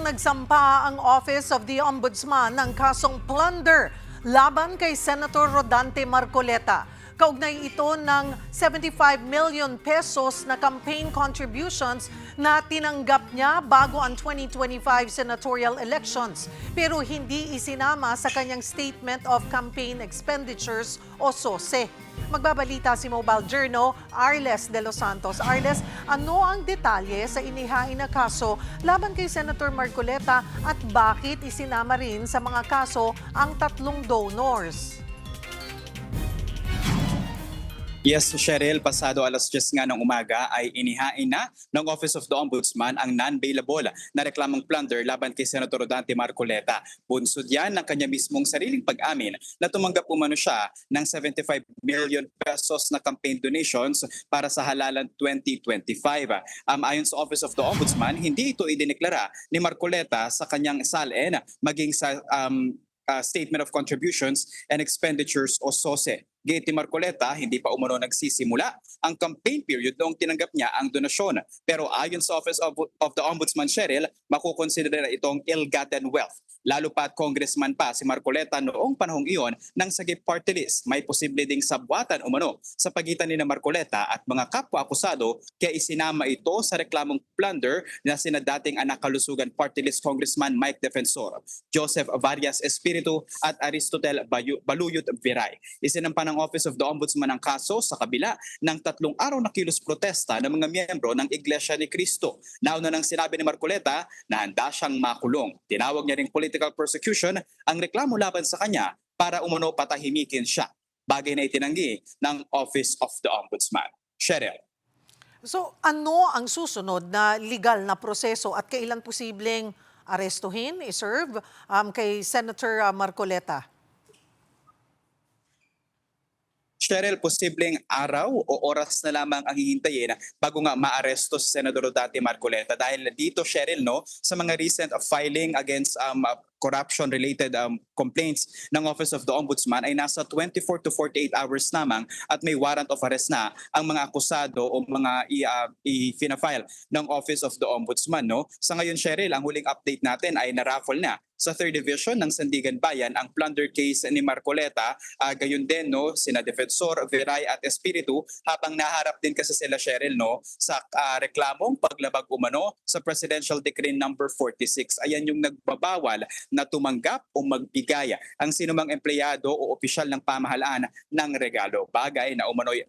nagsampa ang Office of the Ombudsman ng kasong plunder laban kay Senator Rodante Marcoleta. Kaugnay ito ng 75 million pesos na campaign contributions na tinanggap niya bago ang 2025 senatorial elections pero hindi isinama sa kanyang Statement of Campaign Expenditures o SOSE. Magbabalita si Mobile Journal, Arles de los Santos. Arles, ano ang detalye sa inihain na kaso laban kay Senator Marcoleta at bakit isinama rin sa mga kaso ang tatlong donors? Yes, Cheryl, pasado alas 10 nga ng umaga ay inihain na ng Office of the Ombudsman ang non-bailable na reklamong plunder laban kay Senator Rodante Marcoleta. Bunsod yan ng kanya mismong sariling pag-amin na tumanggap umano siya ng 75 million pesos na campaign donations para sa halalan 2025. Ayon sa Office of the Ombudsman, hindi ito idineklara ni Marcoleta sa kanyang SALN maging sa Statement of Contributions and Expenditures o SOSE. Gate ni Marcoleta, hindi pa umano nagsisimula ang campaign period noong tinanggap niya ang donasyon. Pero ayon sa Office of the Ombudsman, Cheryl, makukonsidera itong ill-gotten wealth. Lalo pa at congressman pa si Marcoleta noong panahong iyon ng Sagip Party List. May posible ding sabwatan umano sa pagitan ni Marcoleta at mga kapwa-akusado kaya isinama ito sa reklamong plunder na sina dating anak kalusugan Party List Congressman Mike Defensor, Joseph Varias Espiritu at Aristotel Baluyot Viray. Isinampa ng Office of the Ombudsman ang kaso sa kabila ng 3 araw na kilos protesta ng mga miyembro ng Iglesia ni Cristo. Nauna nang sinabi ni Marcoleta na handa siyang makulong. Tinawag niya ring political persecution ang reklamo laban sa kanya para umano patahimikin siya. Bagay na itinanggi ng Office of the Ombudsman. Cheryl. So ano ang susunod na legal na proseso at kailan posibleng arestuhin, iserve kay Senator Marcoleta? Cheryl, posibleng araw o oras na lamang ang hihintayin bago nga maaresto si Senador Rodante Marcoleta. Dahil dito, Cheryl, no, sa mga recent filing against corruption-related complaints ng Office of the Ombudsman ay nasa 24 to 48 hours lamang at may warrant of arrest na ang mga akusado o mga i-file ng Office of the Ombudsman. No? Sa ngayon, Cheryl, ang huling update natin ay naraffle na sa 3rd Division ng Sandigan Bayan ang plunder case ni Marcoleta. Gayon din, no, sina Defensor, Viray at Espiritu habang naharap din kasi sila, Cheryl, no, sa reklamong paglabag umano sa Presidential Decree number 46. Ayan yung nagbabawal na tumanggap o magbigay ang sinumang empleyado o opisyal ng pamahalaan ng regalo. Bagay na umano'y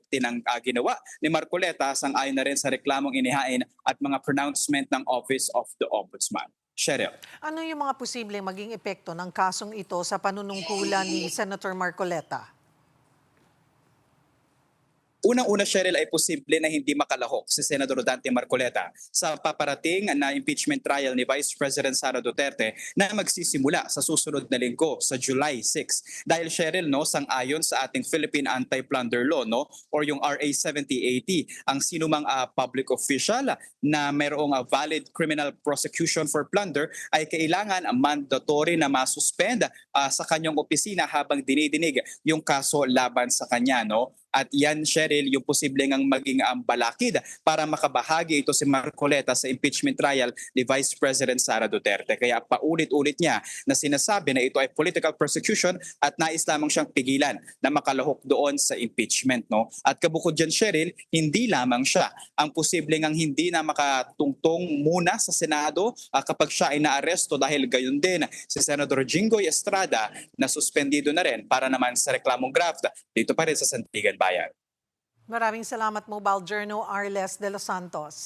ginawa ni Marcoleta sang-ayon na rin sa reklamong inihain at mga pronouncement ng Office of the Ombudsman. Cheryl. Ano yung mga posibleng maging epekto ng kasong ito sa panunungkulan ni Senator Marcoleta? Unang-una, Cheryl, ay posible na hindi makalahok si Senador Rodante Marcoleta sa paparating na impeachment trial ni Vice President Sara Duterte na magsisimula sa susunod na linggo sa July 6. Dahil, Cheryl, no, sang-ayon sa ating Philippine Anti-Plunder Law, no, or yung RA 7080, ang sinumang public official na mayroong valid criminal prosecution for plunder ay kailangan mandatory na masuspend sa kanyang opisina habang dinidinig yung kaso laban sa kanya. No? At yan, Cheryl, yung posibleng ang maging balakid para makabahagi ito si Marcoleta sa impeachment trial ni Vice President Sara Duterte. Kaya paulit-ulit niya na sinasabi na ito ay political persecution at nais lamang siyang pigilan na makalahok doon sa impeachment. No? At kabukod dyan, Cheryl, hindi lamang siya ang posibleng ang hindi na makatungtong muna sa Senado kapag siya ay naaresto dahil gayon din si Senador Jinggoy Estrada na suspendido na rin para naman sa reklamong graft dito pa rin sa Sandigan Bayan. Maraming salamat, Mobile Journal, Arles de los Santos.